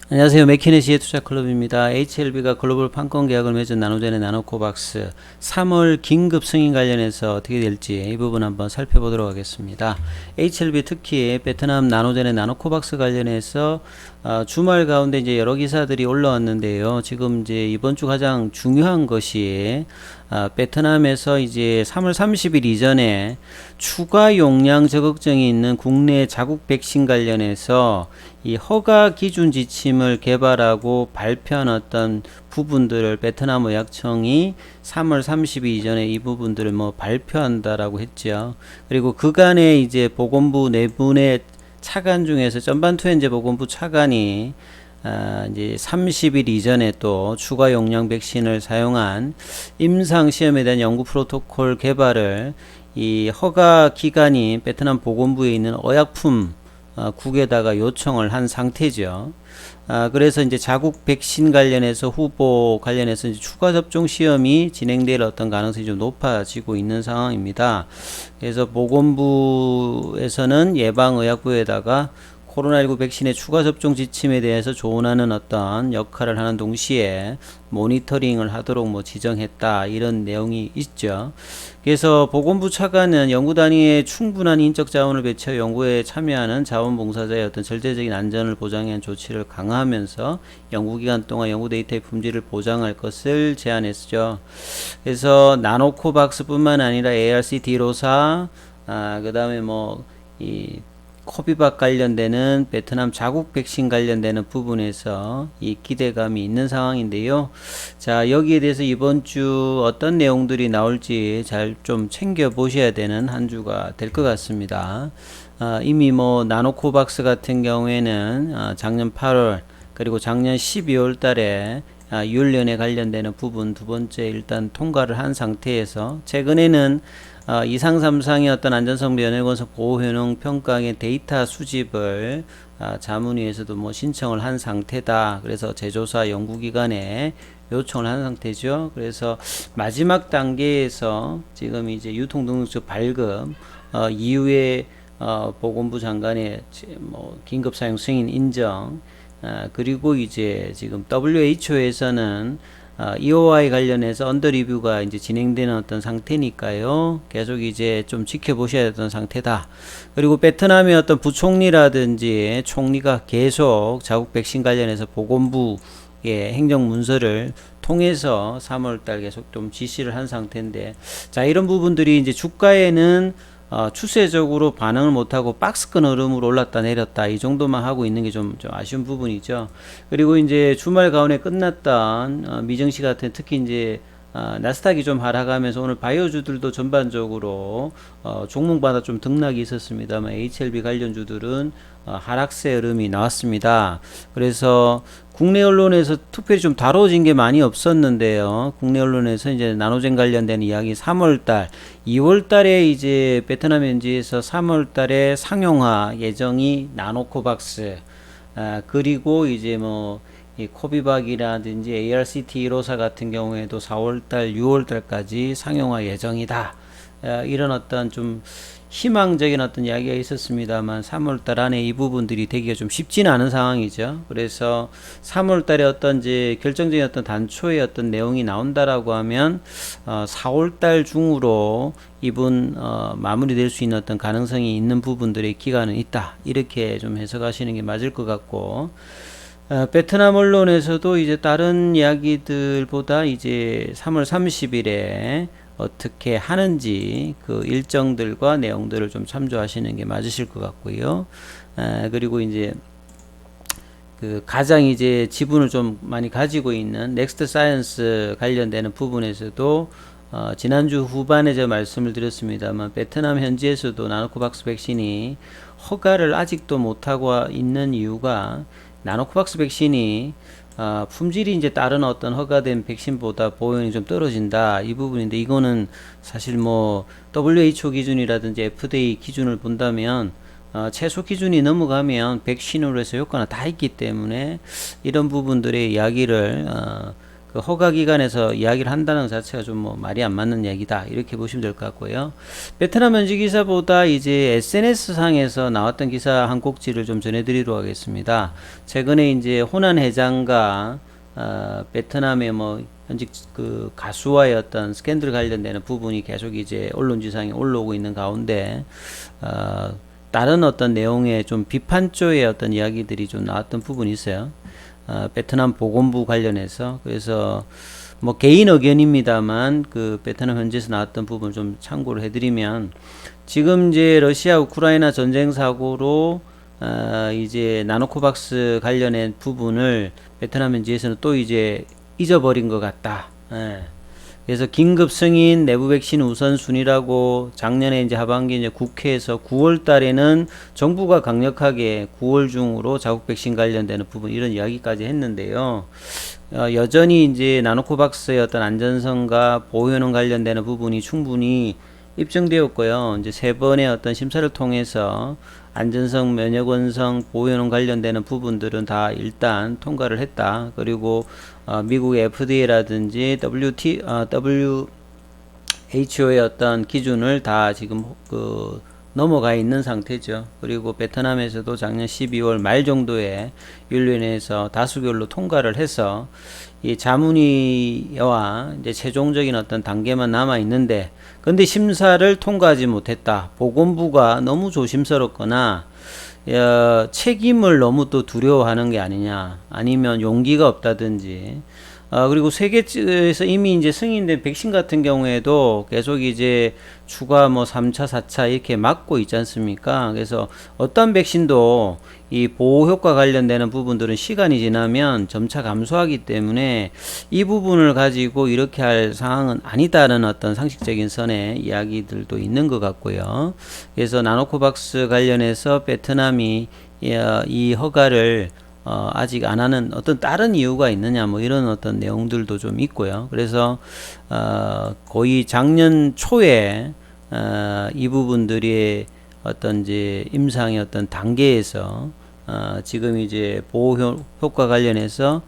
안녕하세요. 맥키네시의 투자클럽입니다. HLB가 글로벌 판권 계약을 맺은 나노젠의 나노코박스 3월 긴급 승인 관련해서 어떻게 될지 이 부분 한번 살펴보도록 하겠습니다. HLB 특히 베트남 나노젠의 나노코박스 관련해서 주말 가운데 이제 여러 기사들이 올라왔는데요. 지금 이제 이번 주 가장 중요한 것이 베트남에서 이제 3월 30일 이전에 추가 용량 저격증이 있는 국내 자국 백신 관련해서 이 허가 기준 지침을 개발하고 발표한 어떤 부분들을 베트남 의약청이 3월 30일 이전에 이 부분들을 뭐 발표한다라고 했죠. 그리고 그간에 이제 보건부 내분의 차관 중에서 전반투엔제 보건부 차관이 이제 30일 이전에 또 추가 용량 백신을 사용한 임상 시험에 대한 연구 프로토콜 개발을 이 허가 기관이 베트남 보건부에 있는 의약품 국에다가 요청을 한 상태죠. 그래서 이제 자국 백신 관련해서 후보 관련해서 이제 추가 접종 시험이 진행될 어떤 가능성이 좀 높아지고 있는 상황입니다. 그래서 보건부에서는 예방의학부에다가 코로나19 백신의 추가 접종 지침에 대해서 조언하는 어떤 역할을 하는 동시에 모니터링을 하도록 뭐 지정했다 이런 내용이 있죠. 그래서 보건부 차관은 연구 단위에 충분한 인적 자원을 배치해 연구에 참여하는 자원봉사자의 어떤 절대적인 안전을 보장하는 위한 조치를 강화하면서 연구기간 동안 연구 데이터의 품질을 보장할 것을 제안했죠. 그래서 나노코박스뿐만 아니라 ARCD-로사, 그 다음에 이 코비박 관련되는 베트남 자국 백신 관련되는 부분에서 이 기대감이 있는 상황인데요. 자, 여기에 대해서 이번 주 어떤 내용들이 나올지 잘 좀 챙겨 보셔야 되는 한 주가 될 것 같습니다. 이미 나노코박스 같은 경우에는 작년 8월 그리고 작년 12월 달에 유연에 관련되는 부분 두 번째 일단 통과를 한 상태에서 최근에는 2상 3상의 어떤 안전성비 연회권서 보호효능 평가의 데이터 수집을 자문위에서도 신청을 한 상태다. 그래서 제조사 연구기관에 요청을 한 상태죠. 그래서 마지막 단계에서 지금 이제 유통등록증 발급 이후에 보건부 장관의 긴급 사용 승인 인정 그리고 이제 지금 WHO에서는 EOI 관련해서 언더 리뷰가 이제 진행되는 어떤 상태니까요. 계속 이제 좀 지켜보셔야 되는 상태다. 그리고 베트남의 어떤 부총리라든지 총리가 계속 자국 백신 관련해서 보건부의 행정 문서를 통해서 3월달 계속 좀 지시를 한 상태인데, 자, 이런 부분들이 이제 주가에는 추세적으로 반응을 못하고 박스권 흐름으로 올랐다 내렸다 이 정도만 하고 있는 게 좀 아쉬운 부분이죠. 그리고 이제 주말 가운데 끝났던 미증시 같은 특히 이제 나스닥이 좀 하락하면서 오늘 바이오주들도 전반적으로 종목마다 좀 등락이 있었습니다만 HLB 관련주들은 하락세 흐름이 나왔습니다. 그래서 국내 언론에서 특별히 좀 다뤄진 게 많이 없었는데요. 국내 언론에서 이제 나노젠 관련된 이야기 3월달, 2월달에 이제 베트남 현지에서 3월달에 상용화 예정이 나노코박스, 그리고 이제 이 코비박이라든지 ARCT-154 같은 경우에도 4월달, 6월달까지 상용화 예정이다. 이런 어떤 좀 희망적인 어떤 이야기가 있었습니다만 3월달 안에 이 부분들이 되기가 좀 쉽지는 않은 상황이죠. 그래서 3월달에 어떤 이제 결정적인 어떤 단초의 어떤 내용이 나온다라고 하면 4월달 중으로 이분 마무리될 수 있는 어떤 가능성이 있는 부분들의 기간은 있다. 이렇게 좀 해석하시는 게 맞을 것 같고. 베트남 언론에서도 이제 다른 이야기들보다 이제 3월 30일에 어떻게 하는지 그 일정들과 내용들을 좀 참조하시는 게 맞으실 것 같고요. 그리고 이제 그 가장 이제 지분을 좀 많이 가지고 있는 넥스트 사이언스 관련되는 부분에서도 지난주 후반에 제가 말씀을 드렸습니다만 베트남 현지에서도 나노코박스 백신이 허가를 아직도 못하고 있는 이유가 나노코박스 백신이 품질이 이제 다른 어떤 허가된 백신보다 보호력이 좀 떨어진다 이 부분인데, 이거는 사실 WHO 기준이라든지 FDA 기준을 본다면 최소 기준이 넘어가면 백신으로 해서 효과는 다 있기 때문에 이런 부분들의 이야기를 그 허가 기관에서 이야기를 한다는 것 자체가 좀 뭐 말이 안 맞는 얘기다 이렇게 보시면 될 것 같고요. 베트남 현지 기사보다 이제 SNS 상에서 나왔던 기사 한 꼭지를 좀 전해드리도록 하겠습니다. 최근에 이제 호난 회장과 베트남의 뭐 현직 그 가수와의 어떤 스캔들 관련되는 부분이 계속 이제 언론지상에 올라오고 있는 가운데 다른 어떤 내용의 좀 비판조의 어떤 이야기들이 좀 나왔던 부분이 있어요. 베트남 보건부 관련해서. 그래서 뭐 개인 의견입니다만 그 베트남 현지에서 나왔던 부분 좀 참고를 해드리면, 지금 이제 러시아 우크라이나 전쟁 사고로 이제 나노코박스 관련된 부분을 베트남 현지에서는 또 이제 잊어버린 것 같다. 예. 그래서 긴급 승인 내부 백신 우선순위라고 작년에 이제 하반기 이제 국회에서 9월 달에는 정부가 강력하게 9월 중으로 자국 백신 관련되는 부분 이런 이야기까지 했는데요. 여전히 이제 나노코박스의 어떤 안전성과 보호 효능 관련되는 부분이 충분히 입증되었고요. 이제 세 번의 어떤 심사를 통해서 안전성, 면역원성, 보호효능 관련되는 부분들은 다 일단 통과를 했다. 그리고 미국의 FDA라든지 WHO의 어떤 기준을 다 지금 넘어가 있는 상태죠. 그리고 베트남에서도 작년 12월 말 정도에 윤리위원회에서 다수결로 통과를 해서 이 자문위와 이제 최종적인 어떤 단계만 남아 있는데, 근데 심사를 통과하지 못했다. 보건부가 너무 조심스럽거나 책임을 너무 또 두려워하는 게 아니냐, 아니면 용기가 없다든지. 그리고 세계에서 이미 이제 승인된 백신 같은 경우에도 계속 이제 추가 뭐 3차, 4차 이렇게 맞고 있지 않습니까? 그래서 어떤 백신도 이 보호 효과 관련되는 부분들은 시간이 지나면 점차 감소하기 때문에 이 부분을 가지고 이렇게 할 상황은 아니다라는 어떤 상식적인 선의 이야기들도 있는 것 같고요. 그래서 나노코박스 관련해서 베트남이 이 허가를 아직 안 하는 어떤 다른 이유가 있느냐, 뭐 이런 어떤 내용들도 좀 있고요. 그래서 거의 작년 초에 이 부분들이 어떤 이제 임상의 어떤 단계에서 지금 이제 보호 효과 관련해서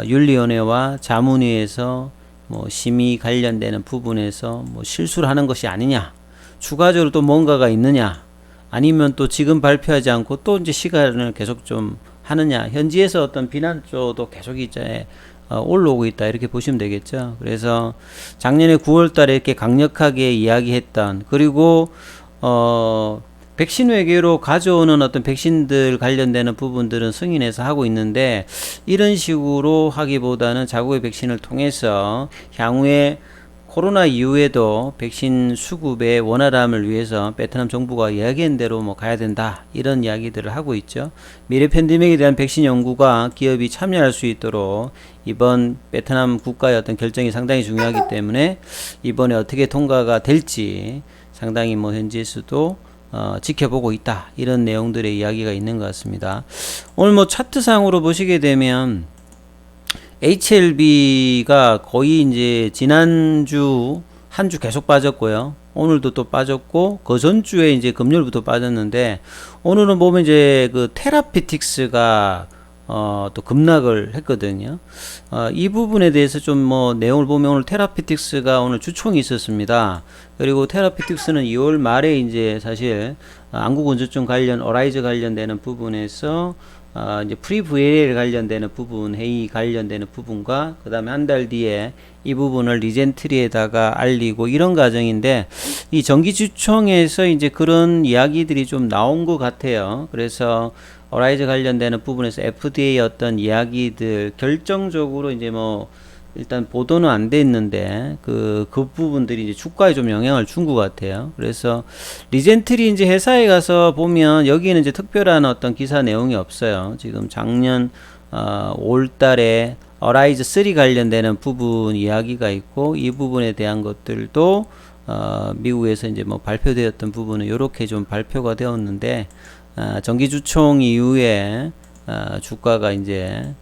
윤리위원회와 자문위에서 뭐 심의 관련되는 부분에서 뭐 실수를 하는 것이 아니냐, 추가적으로 또 뭔가가 있느냐, 아니면 또 지금 발표하지 않고 또 이제 시간을 계속 좀 하느냐, 현지에서 어떤 비난조도 계속 이제 올라오고 있다 이렇게 보시면 되겠죠. 그래서 작년에 9월 달에 이렇게 강력하게 이야기했던, 그리고 백신 외교로 가져오는 어떤 백신들 관련되는 부분들은 승인해서 하고 있는데, 이런 식으로 하기보다는 자국의 백신을 통해서 향후에 코로나 이후에도 백신 수급의 원활함을 위해서 베트남 정부가 이야기한 대로 뭐 가야 된다, 이런 이야기들을 하고 있죠. 미래 팬데믹에 대한 백신 연구가 기업이 참여할 수 있도록 이번 베트남 국가의 어떤 결정이 상당히 중요하기 때문에 이번에 어떻게 통과가 될지 상당히 뭐 현지에서도 지켜보고 있다, 이런 내용들의 이야기가 있는 것 같습니다. 오늘 뭐 차트상으로 보시게 되면 HLB가 거의 이제 지난주 한 주 계속 빠졌고요. 오늘도 또 빠졌고, 그 전주에 이제 금요일부터 빠졌는데, 오늘은 보면 이제 그 테라피틱스가 또 급락을 했거든요. 이 부분에 대해서 좀 뭐 내용을 보면 오늘 테라피틱스가 오늘 주총이 있었습니다. 그리고 테라피틱스는 2월 말에 이제 사실 안구건조증 관련 어라이즈 관련되는 부분에서 이제 프리VLL 관련되는 부분, 회의 관련되는 부분과 그 다음에 한 달 뒤에 이 부분을 리젠트리에다가 알리고 이런 과정인데, 이 정기주총에서 이제 그런 이야기들이 좀 나온 것 같아요. 그래서 어라이즈 관련되는 부분에서 FDA 어떤 이야기들 결정적으로 이제 뭐 일단 보도는 안 돼 있는데 그 부분들이 이제 주가에 좀 영향을 준 것 같아요. 그래서 리젠트리 이제 회사에 가서 보면 여기는 이제 특별한 어떤 기사 내용이 없어요. 지금 작년 5월 달에 어라이즈 3 관련되는 부분 이야기가 있고, 이 부분에 대한 것들도 미국에서 이제 뭐 발표되었던 부분은 이렇게 좀 발표가 되었는데, 정기주총 이후에 주가가 이제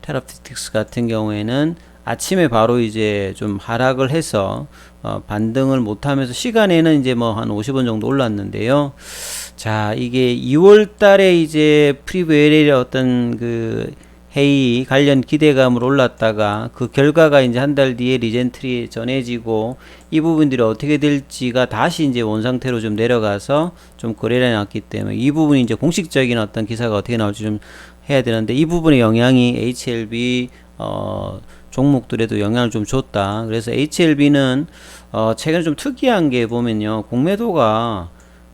테라피틱스 같은 경우에는 아침에 바로 이제 좀 하락을 해서 반등을 못하면서 시간에는 이제 뭐 한 50원 정도 올랐는데요. 자, 이게 2월 달에 이제 프리베일의 어떤 그 회의 관련 기대감으로 올랐다가 그 결과가 이제 한 달 뒤에 리젠트리에 전해지고 이 부분들이 어떻게 될지가 다시 이제 원상태로 좀 내려가서 좀 거래량이 났기 때문에 이 부분이 이제 공식적인 어떤 기사가 어떻게 나올지 좀 해야 되는데 이 부분의 영향이 HLB 종목들에도 영향을 좀 줬다. 그래서 HLB는 최근에 좀 특이한 게 보면요, 공매도가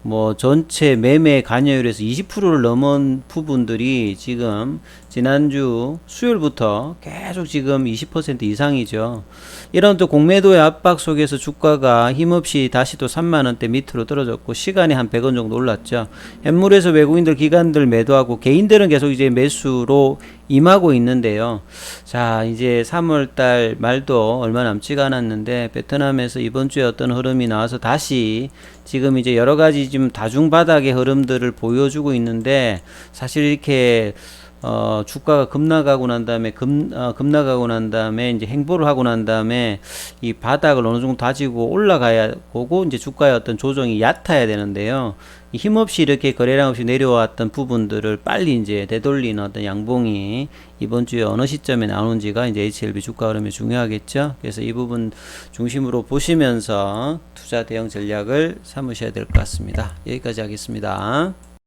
뭐 전체 매매 관여율에서 20%를 넘은 부분들이 지금 지난주 수요일부터 계속 지금 20% 이상이죠. 이런 또 공매도의 압박 속에서 주가가 힘없이 다시 또 3만원대 밑으로 떨어졌고 시간에 한 100원 정도 올랐죠. 현물에서 외국인들 기관들 매도하고 개인들은 계속 이제 매수로 임하고 있는데요. 자, 이제 3월달 말도 얼마 남지가 않았는데 베트남에서 이번 주에 어떤 흐름이 나와서 다시 지금 이제 여러 가지 지금 다중 바닥의 흐름들을 보여주고 있는데 사실 이렇게 주가가 급락하고 난 다음에 급락하고 난 다음에 이제 행보를 하고 난 다음에 이 바닥을 어느 정도 다지고 올라가야 보고 이제 주가의 어떤 조정이 얕아야 되는데요. 힘없이 이렇게 거래량 없이 내려왔던 부분들을 빨리 이제 되돌리는 어떤 양봉이 이번 주에 어느 시점에 나오는지가 이제 HLB 주가 흐름이 중요하겠죠. 그래서 이 부분 중심으로 보시면서 투자 대응 전략을 삼으셔야 될 것 같습니다. 여기까지 하겠습니다.